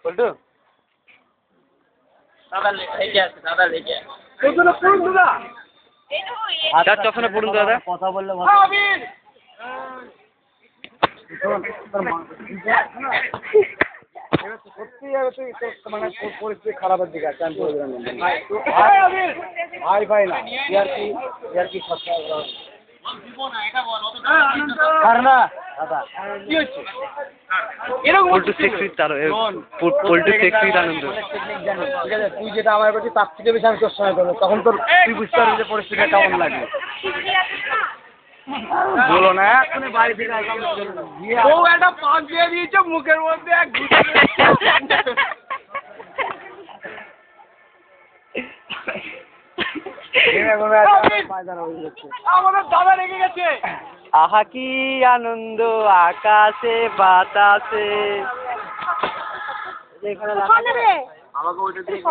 বলটু দাদা লেগে আছে, দাদা লেগে আছে। হাজার চশমা পড়ুন তো দাদা। কথা বললে সত্যি মানে পরিস্থিতি খারাপের দিকে আছে। আমি বলে দিলাম ভাই ভাই না কি সস্তা না দাদা কি হচ্ছে পল্টু সেক্সি চালো পল্টু সেক্সি আনন্দ। ঠিক আছে, তুই যেটা আমার কাছে তার থেকে বেশি আমি তোর সঙ্গে করবো, তখন তোর তুই বুঝতে পারবি যে পরিস্থিতিটা কেমন লাগে। বলো না এখনই বাড়ি থেকে ও একটা পাক দিয়ে দিয়েছে মুখের মধ্যে এক আমাদের দাদা লেগে গেছে। আহা কি আনন্দ আকাশে বাতাসে। আমাকে ওইটা দিয়ে